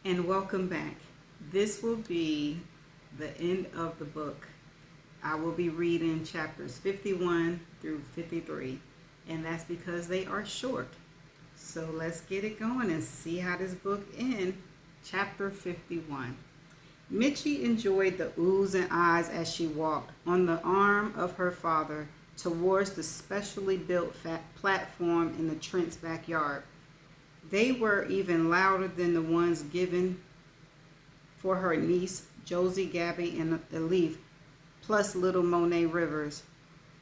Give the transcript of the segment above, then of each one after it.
And welcome back. This will be the end of the book. I will be reading chapters 51 through 53, and that's because they are short. So let's get it going and see how this book ends. Chapter 51. Mitchie enjoyed the oohs and ahs as she walked on the arm of her father towards the specially built platform in the Trent's backyard. They were even louder than the ones given for her niece, Josie, Gabby, and Elif, plus little Monet Rivers,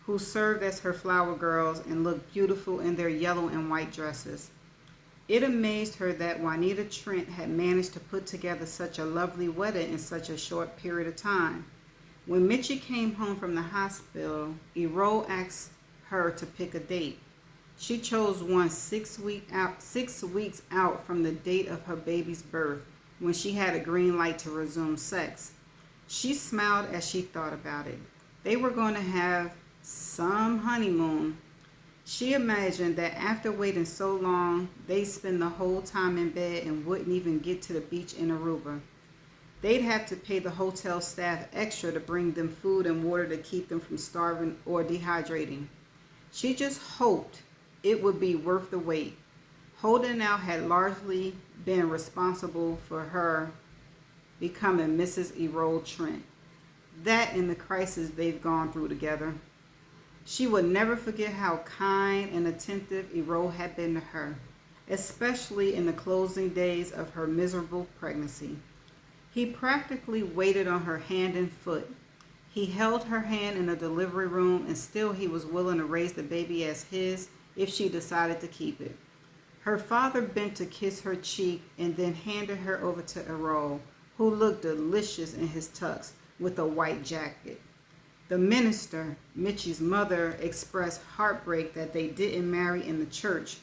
who served as her flower girls and looked beautiful in their yellow and white dresses. It amazed her that Juanita Trent had managed to put together such a lovely wedding in such a short period of time. When Mitchie came home from the hospital, Errol asked her to pick a date. She chose one 6 weeks out from the date of her baby's birth, when she had a green light to resume sex. She smiled as she thought about it. They were going to have some honeymoon. She imagined that after waiting so long, they'd spend the whole time in bed and wouldn't even get to the beach in Aruba. They'd have to pay the hotel staff extra to bring them food and water to keep them from starving or dehydrating. She just hoped it would be worth the wait. Holding out had largely been responsible for her becoming Mrs. Errol Trent. That and the crisis they've gone through together. She would never forget how kind and attentive Errol had been to her, especially in the closing days of her miserable pregnancy. He practically waited on her hand and foot. He held her hand in the delivery room, and still he was willing to raise the baby as his if she decided to keep it. Her father bent to kiss her cheek and then handed her over to Errol, who looked delicious in his tux with a white jacket. The minister, Mitchie's mother, expressed heartbreak that they didn't marry in the church,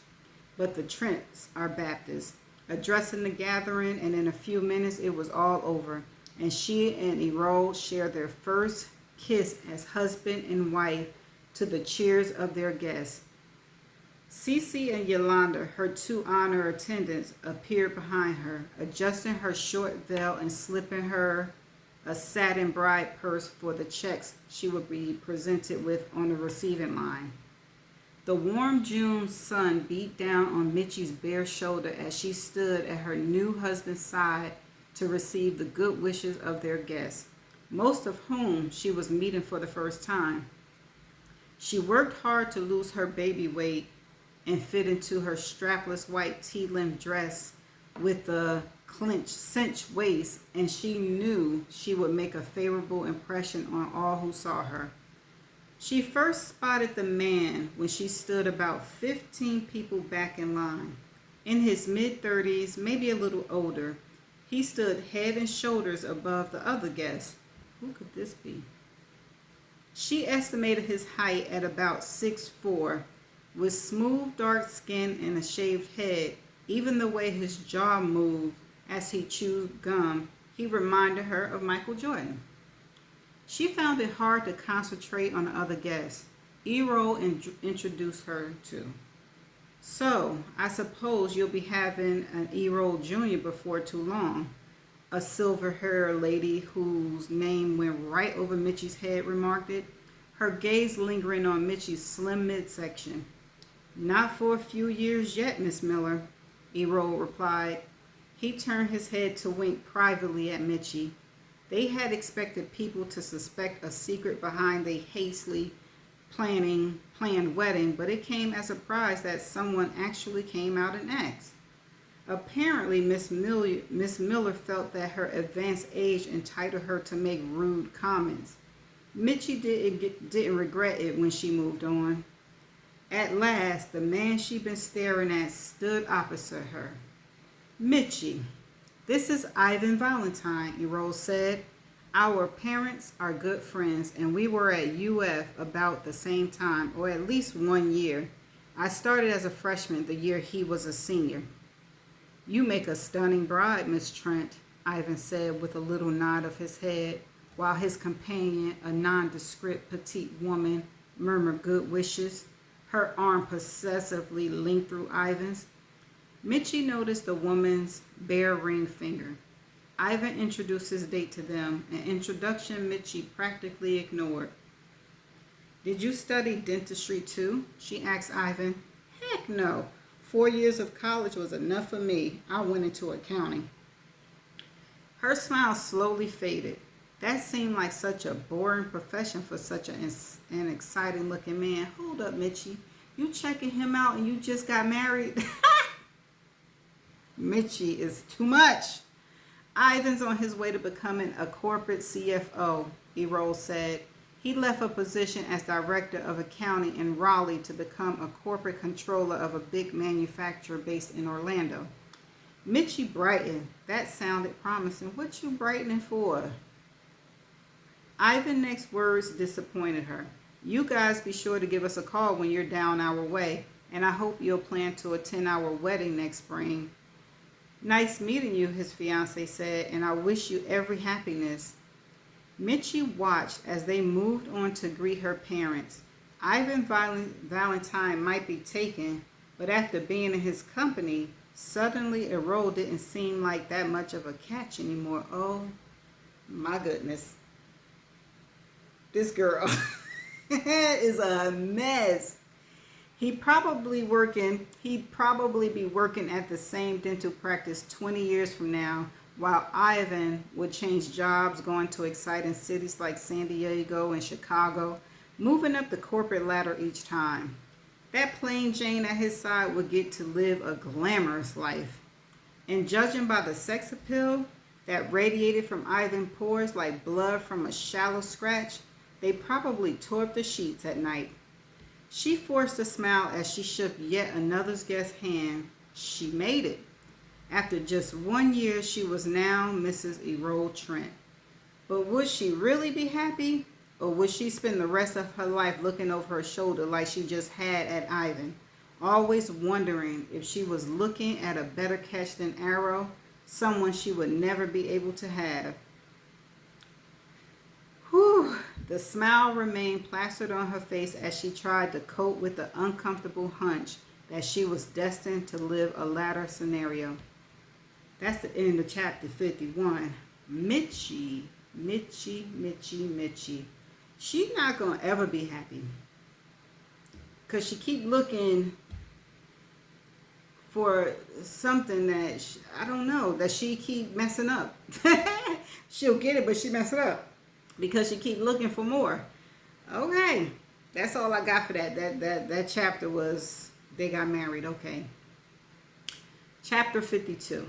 but the Trents are Baptists. Addressing the gathering, and in a few minutes it was all over, and she and Errol shared their first kiss as husband and wife to the cheers of their guests. Cece and Yolanda, her two honor attendants, appeared behind her, adjusting her short veil and slipping her a satin bride purse for the checks she would be presented with on the receiving line. The warm June sun beat down on Mitchie's bare shoulder as she stood at her new husband's side to receive the good wishes of their guests, most of whom she was meeting for the first time. She worked hard to lose her baby weight and fit into her strapless white tea-length dress with a cinched waist, and she knew she would make a favorable impression on all who saw her. She first spotted the man when she stood about 15 people back in line. In his mid-30s, maybe a little older, he stood head and shoulders above the other guests. Who could this be? She estimated his height at about 6'4", with smooth dark skin and a shaved head. Even the way his jaw moved as he chewed gum, he reminded her of Michael Jordan. She found it hard to concentrate on the other guests. Errol introduced her to. So, I suppose you'll be having an Errol Jr. before too long, a silver-haired lady whose name went right over Mitchie's head remarked it, her gaze lingering on Mitchie's slim midsection. Not for a few years yet, Miss Miller, Errol replied. He turned his head to wink privately at Mitchie. They had expected people to suspect a secret behind the hastily planned wedding, but it came as a surprise that someone actually came out and asked. Apparently, Miss Miller felt that her advanced age entitled her to make rude comments. Mitchie didn't regret it when she moved on. At last, the man she'd been staring at stood opposite her. Mitchie, this is Ivan Valentine, Errol said. Our parents are good friends, and we were at UF about the same time, or at least 1 year. I started as a freshman the year he was a senior. You make a stunning bride, Miss Trent, Ivan said with a little nod of his head, while his companion, a nondescript petite woman, murmured good wishes, her arm possessively linked through Ivan's. Mitchie noticed the woman's bare ring finger. Ivan introduced his date to them, an introduction Mitchie practically ignored. Did you study dentistry too? She asked Ivan. Heck no. 4 years of college was enough for me. I went into accounting. Her smile slowly faded. That seemed like such a boring profession for such an exciting looking man. Hold up, Mitchie. You checking him out and you just got married? Mitchie is too much. Ivan's on his way to becoming a corporate CFO, Errol said. He left a position as director of accounting in Raleigh to become a corporate controller of a big manufacturer based in Orlando. Mitchie brightened. That sounded promising. What you brightening for? Ivan's next words disappointed her. You guys be sure to give us a call when you're down our way, and I hope you'll plan to attend our wedding next spring. Nice meeting you, his fiancée said, and I wish you every happiness. Mitchie watched as they moved on to greet her parents. Ivan Valentine might be taken, but after being in his company, suddenly Errol didn't seem like that much of a catch anymore. Oh, my goodness. This girl is a mess. He'd probably be working at the same dental practice 20 years from now, while Ivan would change jobs, going to exciting cities like San Diego and Chicago, moving up the corporate ladder each time. That plain Jane at his side would get to live a glamorous life. And judging by the sex appeal that radiated from Ivan's pores like blood from a shallow scratch, they probably tore up the sheets at night. She forced a smile as she shook yet another guest's hand. She made it. After just 1 year, she was now Mrs. Errol Trent. But would she really be happy? Or would she spend the rest of her life looking over her shoulder like she just had at Ivan, always wondering if she was looking at a better catch than Arrow, someone she would never be able to have? Whew. The smile remained plastered on her face as she tried to cope with the uncomfortable hunch that she was destined to live a latter scenario. That's the end of chapter 51. Mitchie. She's not going to ever be happy. Because she keep looking for something that, I don't know, that she keep messing up. She'll get it, but she mess it up. Because she keep looking for more. Okay. That's all I got for that. That chapter was, they got married. Okay. Chapter 52.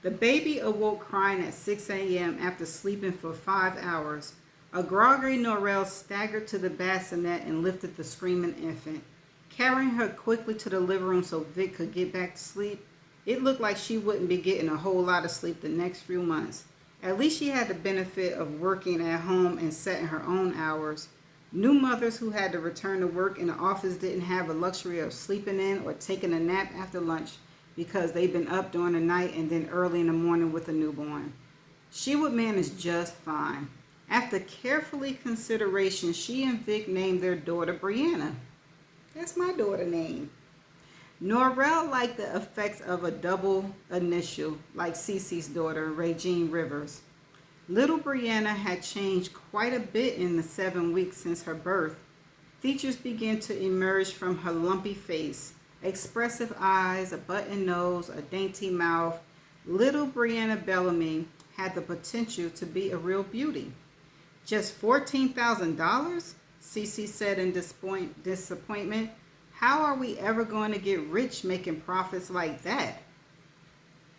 The baby awoke crying at 6 a.m. after sleeping for 5 hours. A groggy Norrell staggered to the bassinet and lifted the screaming infant. Carrying her quickly to the living room so Vic could get back to sleep, it looked like she wouldn't be getting a whole lot of sleep the next few months. At least she had the benefit of working at home and setting her own hours. New mothers who had to return to work in the office didn't have the luxury of sleeping in or taking a nap after lunch because they'd been up during the night and then early in the morning with a newborn. She would manage just fine. After carefully consideration, she and Vic named their daughter Brianna. That's my daughter's name. Norrell liked the effects of a double initial, like Cece's daughter, Regine Rivers. Little Brianna had changed quite a bit in the 7 weeks since her birth. Features began to emerge from her lumpy face. Expressive eyes, a button nose, a dainty mouth. Little Brianna Bellamy had the potential to be a real beauty. Just $14,000? Cece said in disappointment. How are we ever going to get rich making profits like that?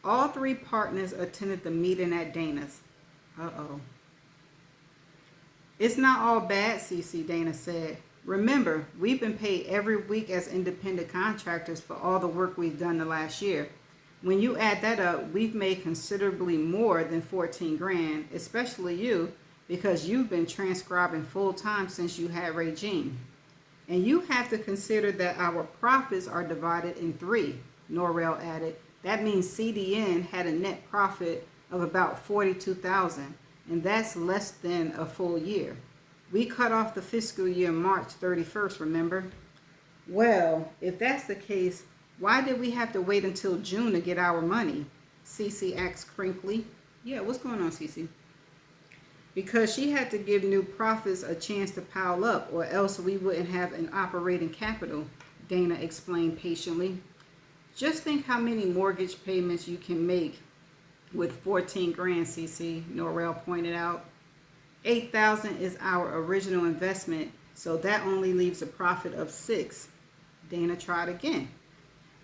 All three partners attended the meeting at Dana's. Uh-oh. It's not all bad, Cece, Dana said. Remember, we've been paid every week as independent contractors for all the work we've done the last year. When you add that up, we've made considerably more than 14 grand, especially you, because you've been transcribing full time since you had Regine. And you have to consider that our profits are divided in 3, Norrell added. That means CDN had a net profit of about $42,000, and that's less than a full year. We cut off the fiscal year March 31st, remember? Well, if that's the case, Why did we have to wait until June to get our money? Cece asked crinkly. Yeah, what's going on, Cece? Because she had to give new profits a chance to pile up, or else we wouldn't have an operating capital, Dana explained patiently. Just think how many mortgage payments you can make with 14 grand, Cece, Norrell pointed out. 8,000 is our original investment, so that only leaves a profit of 6. Dana tried again.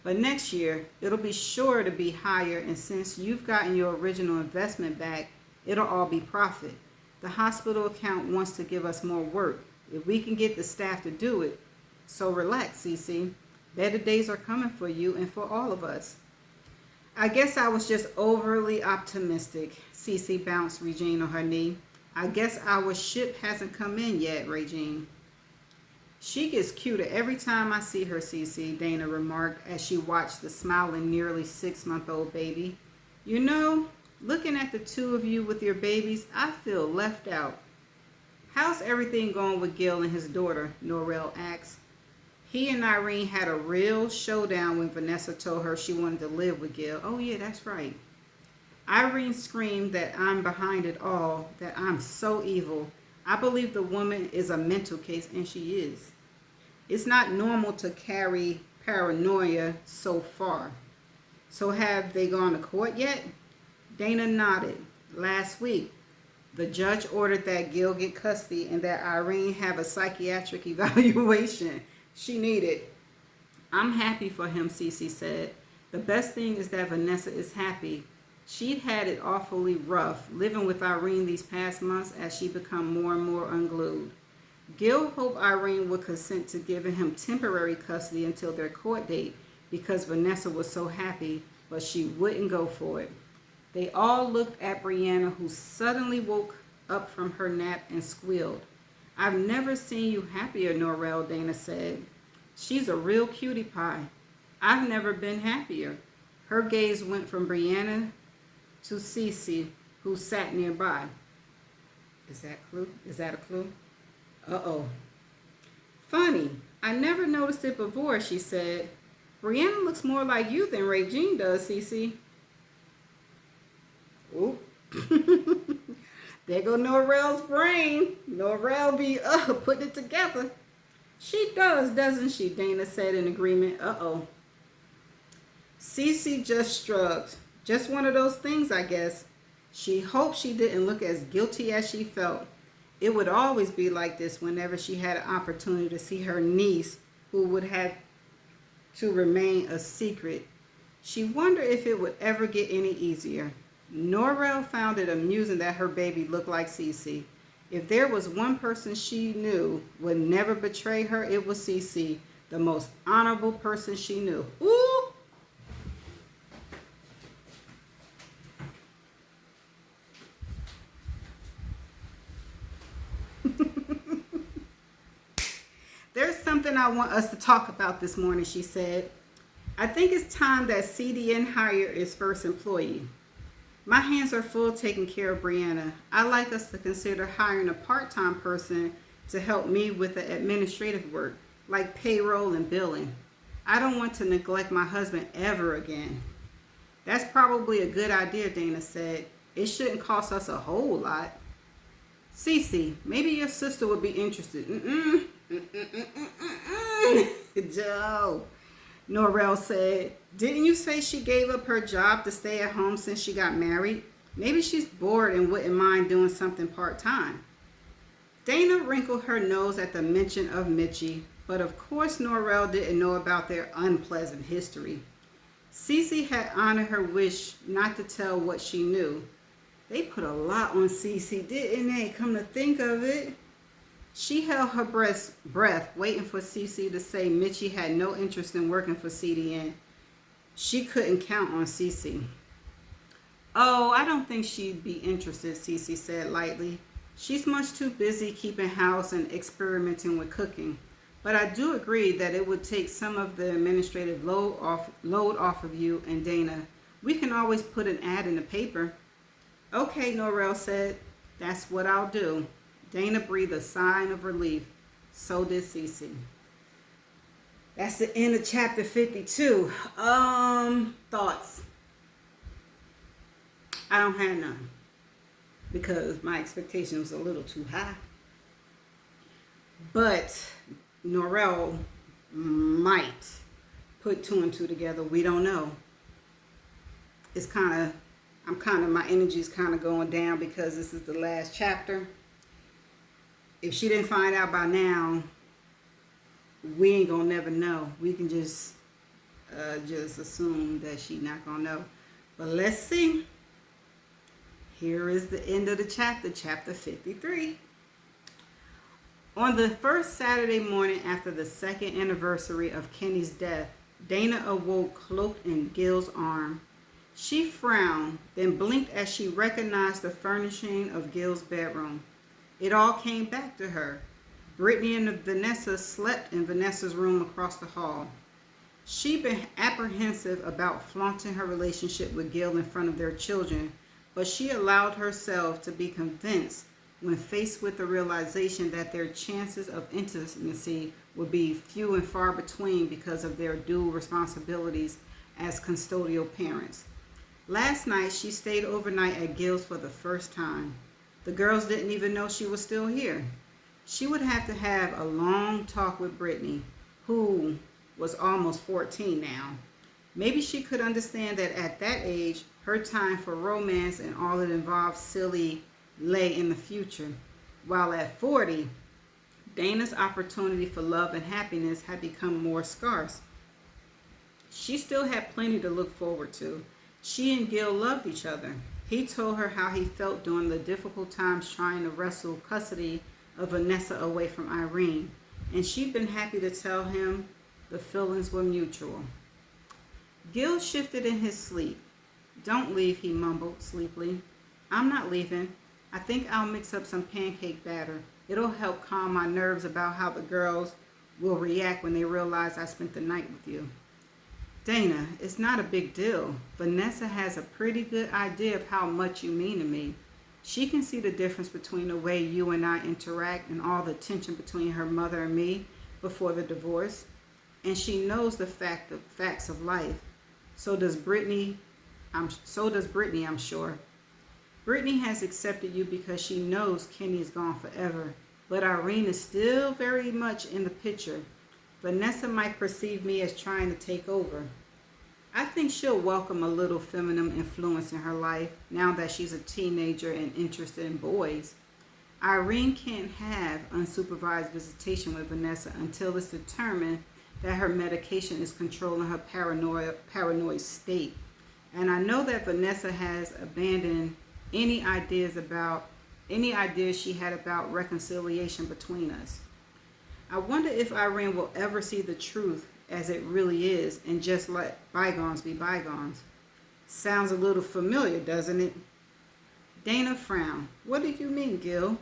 But next year, it'll be sure to be higher, and since you've gotten your original investment back, it'll all be profit. The hospital account wants to give us more work. If we can get the staff to do it, so relax, Cece. Better days are coming for you and for all of us. I guess I was just overly optimistic. Cece bounced Regine on her knee. I guess our ship hasn't come in yet, Regine. She gets cuter every time I see her, Cece, Dana remarked as she watched the smiling nearly 6-month-old baby. You know, looking at the two of you with your babies, I feel left out. How's everything going with Gil and his daughter? Norrell asked. He and Irene had a real showdown when Vanessa told her she wanted to live with Gil. Oh yeah, that's right. Irene screamed that I'm behind it all, that I'm so evil. I believe the woman is a mental case, and she is. It's not normal to carry paranoia so far. So have they gone to court yet? Dana nodded. Last week, the judge ordered that Gil get custody and that Irene have a psychiatric evaluation she needed. I'm happy for him, Cece said. The best thing is that Vanessa is happy. She'd had it awfully rough living with Irene these past months as she become more and more unglued. Gil hoped Irene would consent to giving him temporary custody until their court date because Vanessa was so happy, but she wouldn't go for it. They all looked at Brianna, who suddenly woke up from her nap and squealed. I've never seen you happier, Norrell, Dana said. She's a real cutie pie. I've never been happier. Her gaze went from Brianna to Cece, who sat nearby. Is that a clue? Uh-oh. Funny. I never noticed it before, she said. Brianna looks more like you than Regine does, Cece. Ooh. There go Norrell's brain. Norrell be putting it together. She does, doesn't she? Dana said in agreement. Uh-oh. Cece just shrugged. Just one of those things, I guess. She hoped she didn't look as guilty as she felt. It would always be like this whenever she had an opportunity to see her niece, who would have to remain a secret. She wondered if it would ever get any easier. Norrell found it amusing that her baby looked like Cece. If there was one person she knew would never betray her, it was Cece, the most honorable person she knew. Ooh! There's something I want us to talk about this morning, she said. I think it's time that CDN hired its first employee. My hands are full taking care of Brianna. I'd like us to consider hiring a part-time person to help me with the administrative work, like payroll and billing. I don't want to neglect my husband ever again. That's probably a good idea, Dana said. It shouldn't cost us a whole lot. Cece, maybe your sister would be interested. Joe, Norrell said. Didn't you say she gave up her job to stay at home since she got married? Maybe she's bored and wouldn't mind doing something part-time. Dana wrinkled her nose at the mention of Mitchie, but of course Norrell didn't know about their unpleasant history. Cece had honored her wish not to tell what she knew. They put a lot on Cece, didn't they? Come to think of it. She held her breath, waiting for Cece to say Mitchie had no interest in working for CDN. She couldn't count on Cece. Oh, I don't think she'd be interested, Cece said lightly. She's much too busy keeping house and experimenting with cooking. But I do agree that it would take some of the administrative load off of you and Dana. We can always put an ad in the paper. Okay, Norrell said. That's what I'll do. Dana breathed a sigh of relief. So did Cece. That's the end of chapter 52. Thoughts. I don't have none because my expectation was a little too high. But Norrell might put two and two together. We don't know. My energy's kind of going down because this is the last chapter. If she didn't find out by now, we ain't gonna never know. We can just assume that she not gonna know. But let's see. Here is the end of the chapter, chapter 53. On the first Saturday morning after the second anniversary of Kenny's death, Dana awoke cloaked in Gil's arm. She frowned, then blinked as she recognized the furnishing of Gil's bedroom. It all came back to her. Brittany and Vanessa slept in Vanessa's room across the hall. She'd been apprehensive about flaunting her relationship with Gil in front of their children, but she allowed herself to be convinced when faced with the realization that their chances of intimacy would be few and far between because of their dual responsibilities as custodial parents. Last night, she stayed overnight at Gil's for the first time. The girls didn't even know she was still here. She would have to have a long talk with Brittany, who was almost 14 now. Maybe she could understand that at that age, her time for romance and all it involved silly lay in the future. While at 40, Dana's opportunity for love and happiness had become more scarce. She still had plenty to look forward to. She and Gil loved each other. He told her how he felt during the difficult times trying to wrestle custody of Vanessa away from Irene, and she'd been happy to tell him the feelings were mutual. Gil shifted in his sleep. "Don't leave," he mumbled sleepily. "I'm not leaving. I think I'll mix up some pancake batter. It'll help calm my nerves about how the girls will react when they realize I spent the night with you." "Dana, it's not a big deal. Vanessa has a pretty good idea of how much you mean to me. She can see the difference between the way you and I interact and all the tension between her mother and me before the divorce. And she knows the facts of life. So does Brittany, I'm sure. Brittany has accepted you because she knows Kenny is gone forever. But Irene is still very much in the picture. Vanessa might perceive me as trying to take over. I think she'll welcome a little feminine influence in her life now that she's a teenager and interested in boys. Irene can't have unsupervised visitation with Vanessa until it's determined that her medication is controlling her paranoid state. And I know that Vanessa has abandoned any ideas she had about reconciliation between us. I wonder if Irene will ever see the truth as it really is and just let bygones be bygones. Sounds a little familiar, doesn't it? Dana frowned. "What do you mean, Gil?"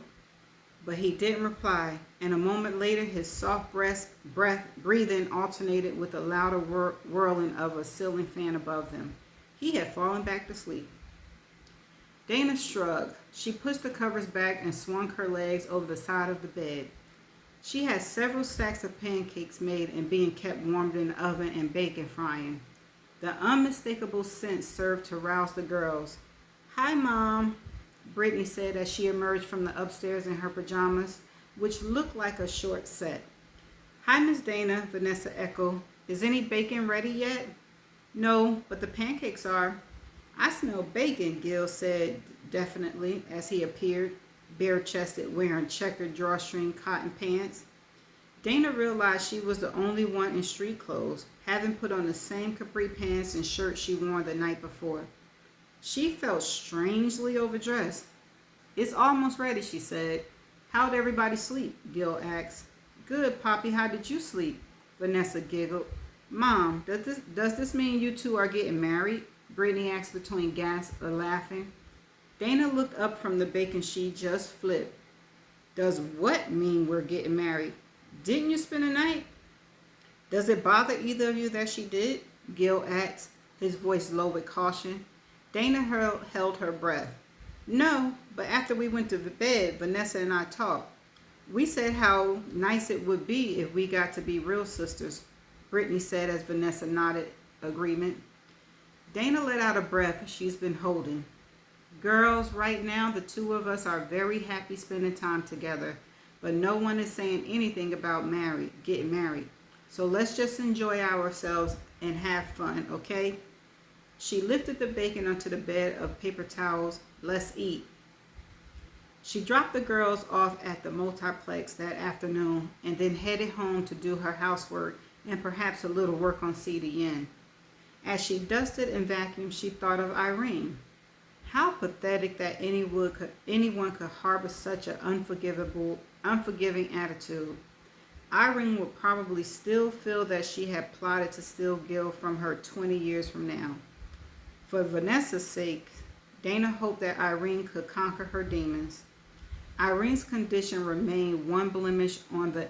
But he didn't reply, and a moment later his soft breathing alternated with the louder whirling of a ceiling fan above them. He had fallen back to sleep. Dana shrugged. She pushed the covers back and swung her legs over the side of the bed. She had several stacks of pancakes made and being kept warmed in the oven and bacon frying. The unmistakable scent served to rouse the girls. "Hi, Mom," Brittany said as she emerged from the upstairs in her pajamas, which looked like a short set. "Hi, Miss Dana," Vanessa echoed. "Is any bacon ready yet?" "No, but the pancakes are." "I smell bacon," Gil said definitely as he appeared, bare-chested, wearing checkered drawstring cotton pants. Dana realized she was the only one in street clothes, having put on the same capri pants and shirt she wore the night before. She felt strangely overdressed. "It's almost ready," she said. "How'd everybody sleep?" Gil asked. "Good, Poppy. How did you sleep?" Vanessa giggled. "Mom, does this mean you two are getting married?" Brittany asked between gasps of laughing. Dana looked up from the bacon she just flipped. "Does what mean we're getting married? Didn't you spend the night?" "Does it bother either of you that she did?" Gil asked, his voice low with caution. Dana held her breath. "No, but after we went to bed, Vanessa and I talked. We said how nice it would be if we got to be real sisters. Brittany said as Vanessa nodded agreement. Dana let out a breath she's been holding. Girls, right now the two of us are very happy spending time together, but no one is saying anything about getting married. So let's just enjoy ourselves and have fun, okay? She lifted the bacon onto the bed of paper towels. Let's eat. She dropped the girls off at the multiplex that afternoon and then headed home to do her housework and perhaps a little work on CDN. As she dusted and vacuumed, she thought of Irene. How pathetic that anyone could harbor such an unforgiving attitude. Irene would probably still feel that she had plotted to steal Gil from her 20 years from now. For Vanessa's sake, Dana hoped that Irene could conquer her demons. Irene's condition remained one blemish on the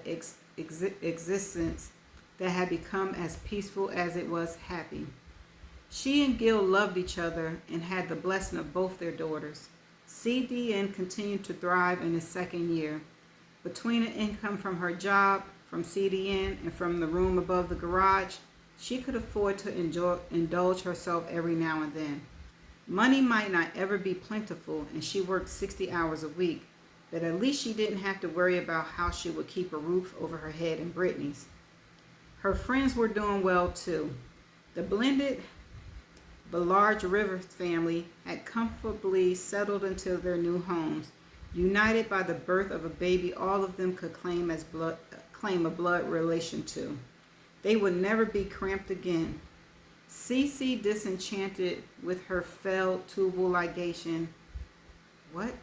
existence that had become as peaceful as it was happy. She and Gil loved each other and had the blessing of both their daughters. CDN continued to thrive in its second year. Between an income from her job, from CDN, and from the room above the garage, she could afford to indulge herself every now and then. Money might not ever be plentiful, and she worked 60 hours a week, but at least she didn't have to worry about how she would keep a roof over her head and Brittany's. Her friends were doing well too. The blended Ballard Rivers family had comfortably settled into their new homes, united by the birth of a baby all of them could claim a blood relation to. They would never be cramped again. Cece, disenchanted with her failed tubal ligation. What?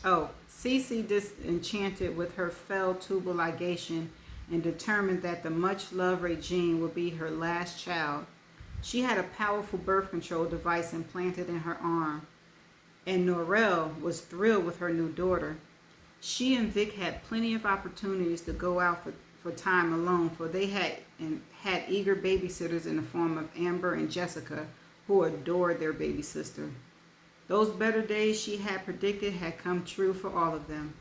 Oh, Cece, disenchanted with her failed tubal ligation and determined that the much-loved Regine would be her last child. She had a powerful birth control device implanted in her arm, and Norelle was thrilled with her new daughter. She and Vic had plenty of opportunities to go out for time alone, for they had eager babysitters in the form of Amber and Jessica, who adored their baby sister. Those better days she had predicted had come true for all of them.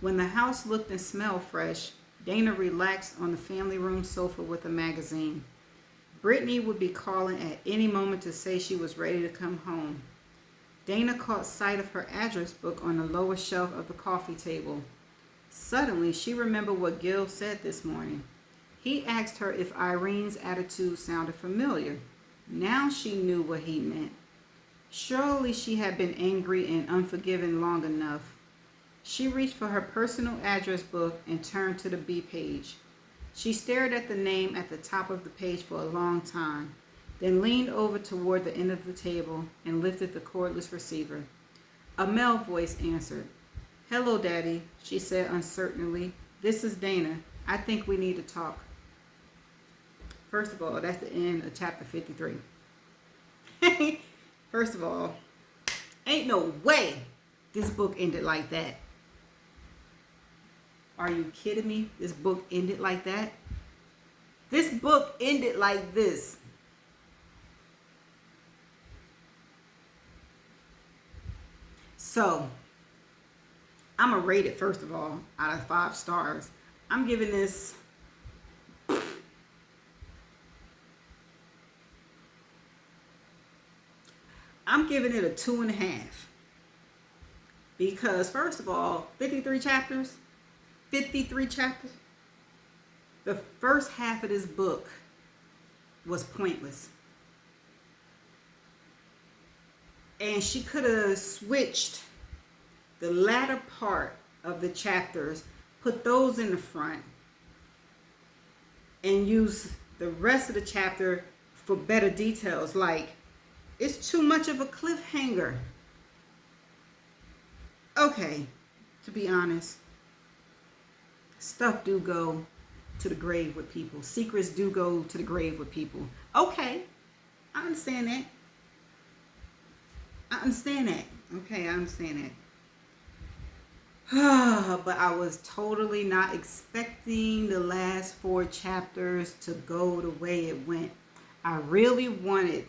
When the house looked and smelled fresh, Dana relaxed on the family room sofa with a magazine. Brittany would be calling at any moment to say she was ready to come home. Dana caught sight of her address book on the lower shelf of the coffee table. Suddenly, she remembered what Gil said this morning. He asked her if Irene's attitude sounded familiar. Now she knew what he meant. Surely she had been angry and unforgiving long enough. She reached for her personal address book and turned to the B page. She stared at the name at the top of the page for a long time, then leaned over toward the end of the table and lifted the cordless receiver. A male voice answered. "Hello, Daddy," she said uncertainly. "This is Dana. I think we need to talk." First of all, that's the end of chapter 53. First of all, ain't no way this book ended like that. Are you kidding me? This book ended like that? This book ended like this. So, I'm going to rate it, first of all, out of 5 stars. I'm giving this... I'm giving it a 2.5. Because, first of all, 53 chapters. The first half of this book was pointless. And she could have switched the latter part of the chapters, put those in the front, and use the rest of the chapter for better details. Like, it's too much of a cliffhanger. Okay, to be honest, stuff do go to the grave with people. Secrets do go to the grave with people. Okay, I understand that. Okay, I understand that. But I was totally not expecting the last 4 chapters to go the way it went. I really wanted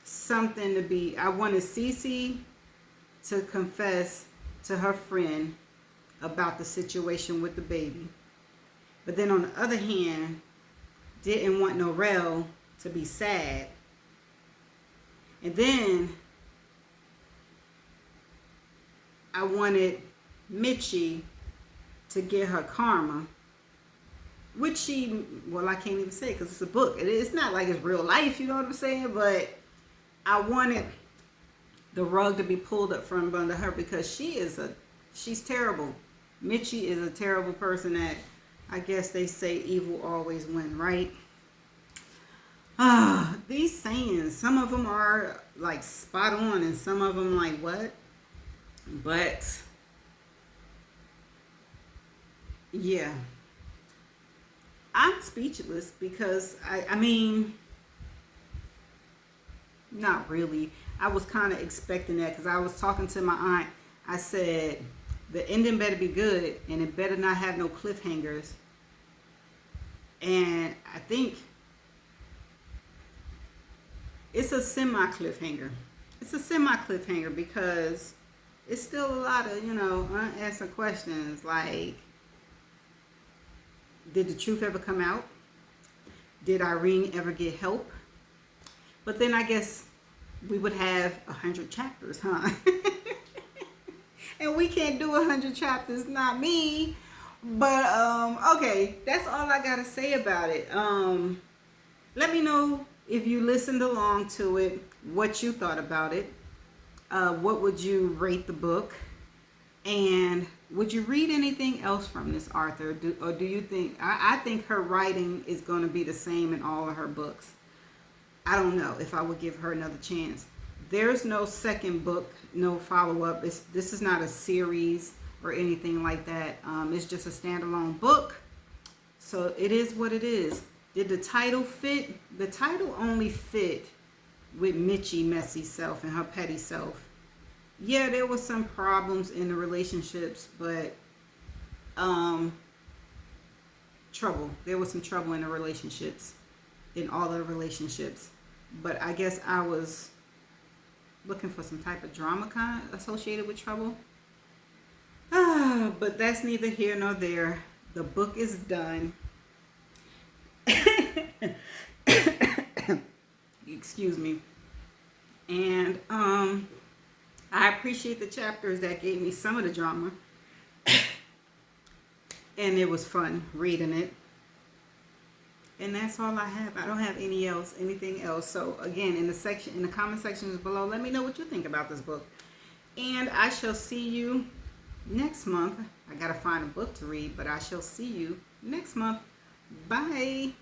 something to be... I wanted Cece to confess to her friend about the situation with the baby. But then on the other hand, didn't want Norel to be sad. And then I wanted Mitchie to get her karma, which she, well, I can't even say because it's a book. It's not like it's real life, you know what I'm saying? But I wanted the rug to be pulled up from under her because she's terrible. Mitchie is a terrible person that, I guess they say evil always win, right? These sayings, some of them are like spot on and some of them like what? But yeah, I'm speechless because I mean, not really. I was kind of expecting that because I was talking to my aunt. I said, the ending better be good and it better not have no cliffhangers. And I think it's a semi-cliffhanger. It's a semi-cliffhanger because it's still a lot of, unanswered questions like, did the truth ever come out? Did Irene ever get help? But then I guess we would have 100 chapters, huh? And we can't do 100 chapters, not me. But okay, that's all I gotta say about it. Let me know if you listened along to it, what you thought about it. What would you rate the book? And would you read anything else from this author? Or do you think, I think her writing is going to be the same in all of her books. I don't know if I would give her another chance. There's no second book, no follow-up. This is not a series or anything like that. It's just a standalone book. So it is what it is. Did the title fit? The title only fit with Mitchie messy self and her petty self. Yeah, there was some problems in the relationships, but trouble. There was some trouble in the relationships, in all the relationships. But I guess I was looking for some type of drama kind of associated with trouble. But that's neither here nor there. The book is done. Excuse me. And I appreciate the chapters that gave me some of the drama. And it was fun reading it. And that's all I have. I don't have anything else. So again, in the comment sections below, let me know what you think about this book. And I shall see you next month. I gotta find a book to read, but I shall see you next month. Bye.